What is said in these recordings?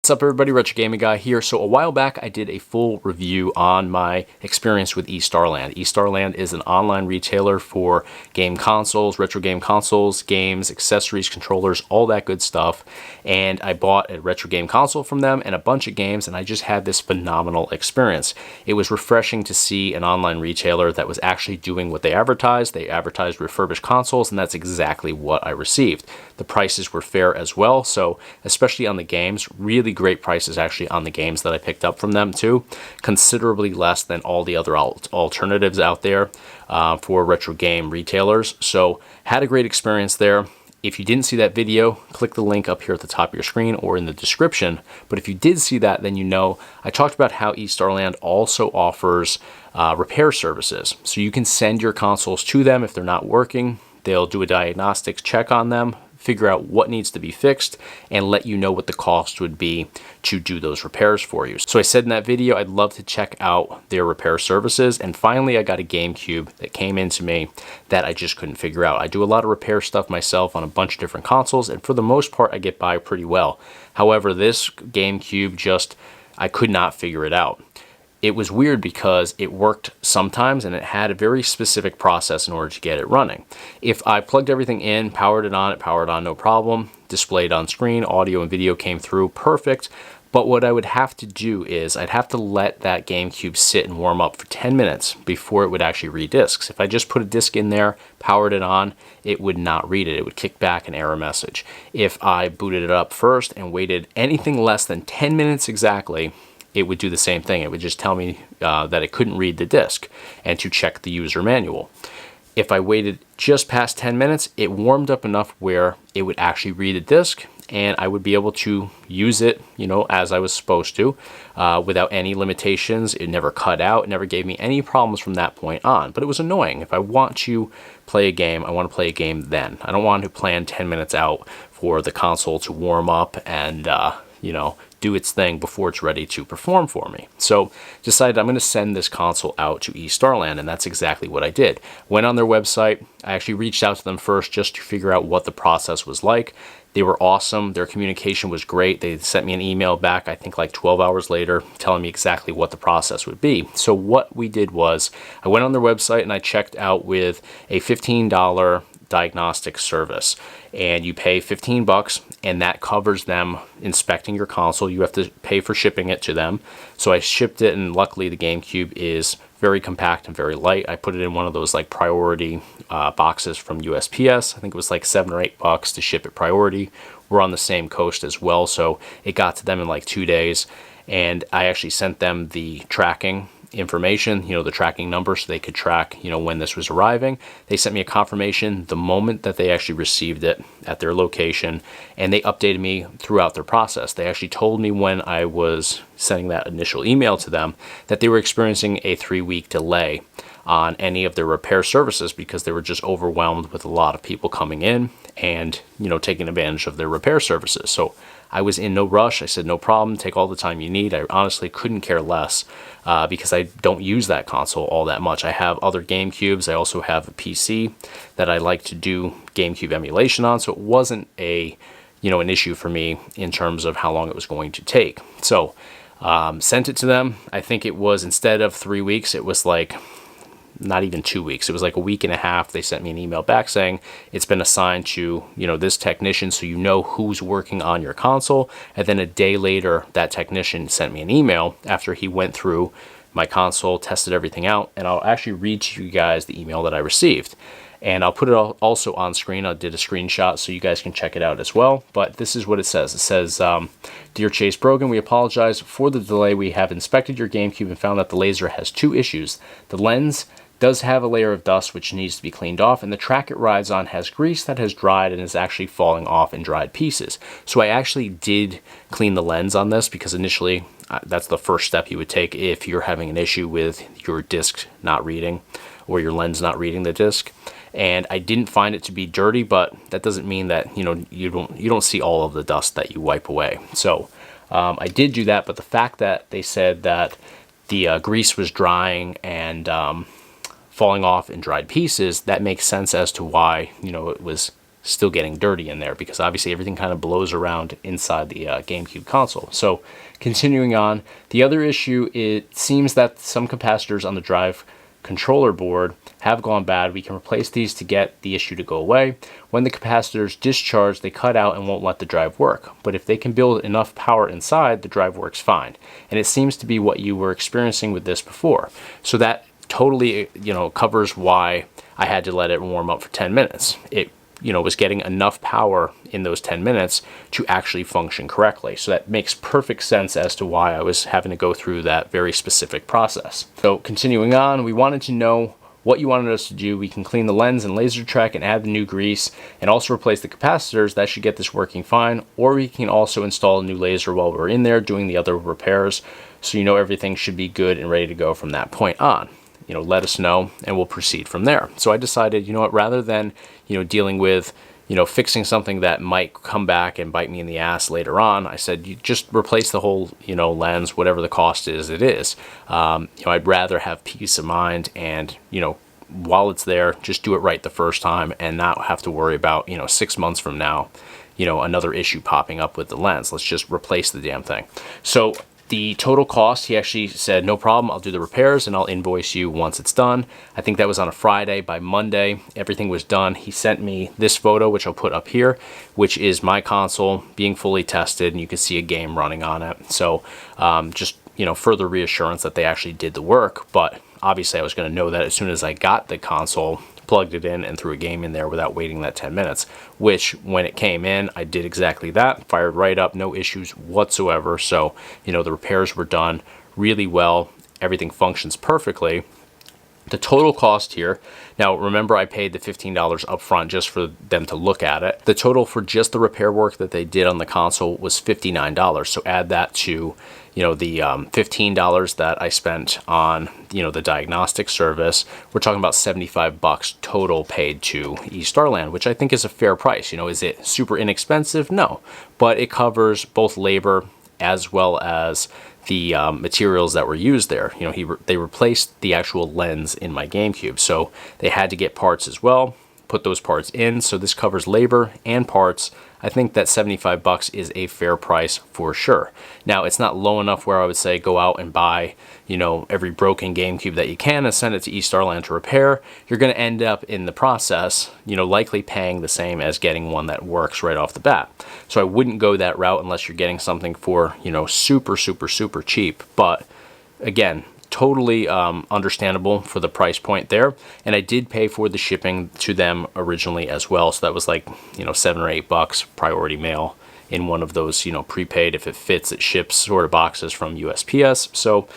What's up everybody, Retro Gaming Guy here. So a while back I did a full review on my experience with EStarLand. EStarLand is an online retailer for game consoles, retro game consoles, games, accessories, controllers, all that good stuff. And I bought a retro game console from them and a bunch of games, and I just had this phenomenal experience. It was refreshing to see an online retailer that was actually doing what they advertised. They advertised refurbished consoles, and that's exactly what I received. The prices were fair as well, so especially on the games, really great prices actually on the games that I picked up from them too. Considerably less than all the other alternatives out there for retro game retailers. So had a great experience there. If you didn't see that video, click the link up here at the top of your screen or in the description. But if you did see that, then you know I talked about how EStarLand also offers repair services. So you can send your consoles to them if they're not working. They'll do a diagnostics check on them, figure out what needs to be fixed, and let you know what the cost would be to do those repairs for you. So I said in that video I'd love to check out their repair services, and finally I got a GameCube that came into me that I just couldn't figure out. I do a lot of repair stuff myself on a bunch of different consoles, and for the most part I get by pretty well. However, this GameCube I could not figure it out. It was weird because it worked sometimes and it had a very specific process in order to get it running. If I plugged everything in, powered it on no problem, displayed on screen, audio and video came through perfect. But what I would have to do is I'd have to let that GameCube sit and warm up for 10 minutes before it would actually read discs. If I just put a disc in there, powered it on, it would not read it. It would kick back an error message. If I booted it up first and waited anything less than 10 minutes exactly, it would do the same thing. It would just tell me that it couldn't read the disc and to check the user manual. If I waited just past 10 minutes, it warmed up enough where it would actually read the disc and I would be able to use it, as I was supposed to, without any limitations. It never cut out. It never gave me any problems from that point on. But it was annoying. If I want to play a game, I want to play a game then. I don't want to plan 10 minutes out for the console to warm up and, do its thing before it's ready to perform for me. So decided I'm going to send this console out to EStarLand, and that's exactly what I did. Went on their website. I actually reached out to them first just to figure out what the process was like. They were awesome. Their communication was great. They sent me an email back, I think like 12 hours later, telling me exactly what the process would be. So what we did was I went on their website and I checked out with a $15 diagnostic service, and you pay 15 bucks and that covers them inspecting your console. You have to pay for shipping it to them. So I shipped it, and luckily the GameCube is very compact and very light. I put it in one of those like priority boxes from USPS. I think it was like $7 or $8 to ship it priority. We're on the same coast as well, so it got to them in like 2 days, and I actually sent them the tracking information, the tracking number, so they could track, when this was arriving. They sent me a confirmation the moment that they actually received it at their location, and they updated me throughout their process. They actually told me when I was sending that initial email to them that they were experiencing a 3-week delay on any of their repair services because they were just overwhelmed with a lot of people coming in and, taking advantage of their repair services. So I was in no rush. I said, no problem, take all the time you need. I honestly couldn't care less because I don't use that console all that much. I have other GameCubes. I also have a PC that I like to do GameCube emulation on, so it wasn't an issue for me in terms of how long it was going to take. So sent it to them. I think it was, instead of 3 weeks, it was like not even 2 weeks. It was like a week and a half. They sent me an email back saying it's been assigned to, this technician, so you know who's working on your console. And then a day later, that technician sent me an email after he went through my console, tested everything out, and I'll actually read to you guys the email that I received. And I'll put it also on screen. I did a screenshot so you guys can check it out as well. But this is what it says. It says, Dear Chase Brogan, we apologize for the delay. We have inspected your GameCube and found that the laser has 2 issues. The lens does have a layer of dust which needs to be cleaned off, and the track it rides on has grease that has dried and is actually falling off in dried pieces. So I actually did clean the lens on this because initially that's the first step you would take if you're having an issue with your disc not reading or your lens not reading the disc. And I didn't find it to be dirty, but that doesn't mean that you don't see all of the dust that you wipe away. So I did do that, but the fact that they said that the grease was drying and falling off in dried pieces, that makes sense as to why it was still getting dirty in there, because obviously everything kind of blows around inside the GameCube console. So continuing on, the other issue, it seems that some capacitors on the drive controller board have gone bad. We can replace these to get the issue to go away. When the capacitors discharge, they cut out and won't let the drive work. But if they can build enough power inside, the drive works fine. And it seems to be what you were experiencing with this before. So that totally, covers why I had to let it warm up for 10 minutes. It was getting enough power in those 10 minutes to actually function correctly. So that makes perfect sense as to why I was having to go through that very specific process. So continuing on, we wanted to know what you wanted us to do. We can clean the lens and laser track and add the new grease and also replace the capacitors. That should get this working fine. Or we can also install a new laser while we're in there doing the other repairs. So everything should be good and ready to go from that point on. Let us know and we'll proceed from there. So I decided, rather than, dealing with, fixing something that might come back and bite me in the ass later on, I said, you just replace the whole, lens, whatever the cost is, it is. I'd rather have peace of mind and, while it's there, just do it right the first time and not have to worry about, 6 months from now, another issue popping up with the lens. Let's just replace the damn thing. So the total cost, he actually said, no problem, I'll do the repairs and I'll invoice you once it's done. I think that was on a Friday. By Monday, everything was done. He sent me this photo, which I'll put up here, which is my console being fully tested, and you can see a game running on it. So just, further reassurance that they actually did the work. But obviously I was going to know that as soon as I got the console, plugged it in and threw a game in there without waiting that 10 minutes, which when it came in, I did exactly that, fired right up, no issues whatsoever. So, the repairs were done really well. Everything functions perfectly. The total cost here, now remember I paid the $15 up front just for them to look at it. The total for just the repair work that they did on the console was $59. So add that to, the $15 that I spent on, the diagnostic service. We're talking about $75 total paid to EStarLand, which I think is a fair price. Is it super inexpensive? No, but it covers both labor as well as the materials that were used there. They replaced the actual lens in my GameCube, so they had to get parts as well, put those parts in. So this covers labor and parts. I think that $75 is a fair price for sure. Now, it's not low enough where I would say go out and buy, every broken GameCube that you can and send it to EStarLand to repair. You're going to end up in the process, likely paying the same as getting one that works right off the bat. So I wouldn't go that route unless you're getting something for, super, super, super cheap. But again, totally understandable for the price point there. And I did pay for the shipping to them originally as well. So that was like, $7 or $8 priority mail in one of those, prepaid, if it fits, it ships sort of boxes from USPS. So,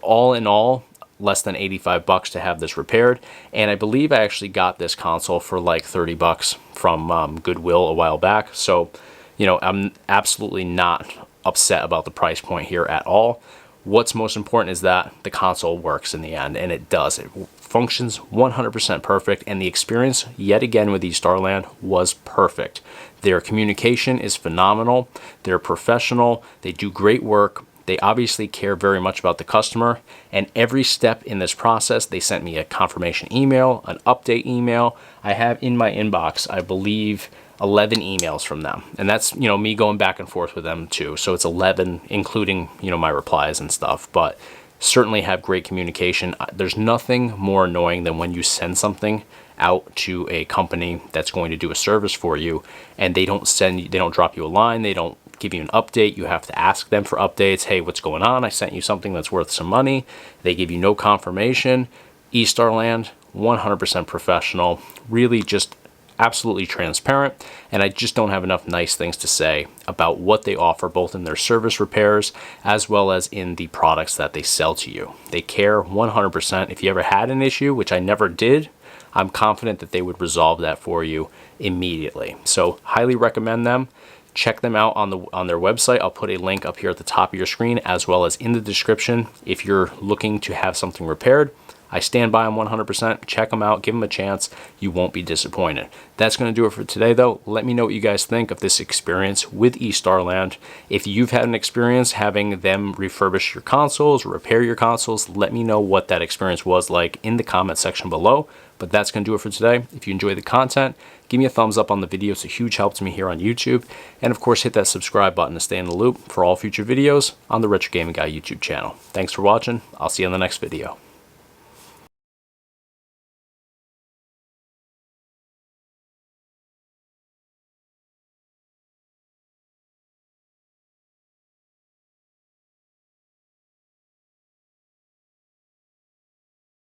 all in all, less than $85 to have this repaired. And I believe I actually got this console for like $30 from Goodwill a while back. So, I'm absolutely not upset about the price point here at all. What's most important is that the console works in the end, and it does. It functions 100% perfect, and the experience, yet again with EStarLand, was perfect. Their communication is phenomenal. They're professional. They do great work. They obviously care very much about the customer, and every step in this process, they sent me a confirmation email, an update email. I have in my inbox, I believe, 11 emails from them, and that's me going back and forth with them too. So it's 11, including my replies and stuff. But certainly have great communication. There's nothing more annoying than when you send something out to a company that's going to do a service for you, and they don't drop you a line, they don't give you an update. You have to ask them for updates. Hey, what's going on? I sent you something that's worth some money. They give you no confirmation. EStarLand, 100% professional, really just absolutely transparent, and I just don't have enough nice things to say about what they offer, both in their service repairs as well as in the products that they sell to you. They care 100%. If you ever had an issue, which I never did, I'm confident that they would resolve that for you immediately. So highly recommend them. Check them out on their website. I'll put a link up here at the top of your screen as well as in the description if you're looking to have something repaired. I stand by them 100%. Check them out. Give them a chance. You won't be disappointed. That's going to do it for today, though. Let me know what you guys think of this experience with EStarLand. If you've had an experience having them refurbish your consoles, repair your consoles, let me know what that experience was like in the comment section below. But that's going to do it for today. If you enjoy the content, give me a thumbs up on the video. It's a huge help to me here on YouTube. And of course, hit that subscribe button to stay in the loop for all future videos on the Retro Gaming Guy YouTube channel. Thanks for watching. I'll see you in the next video.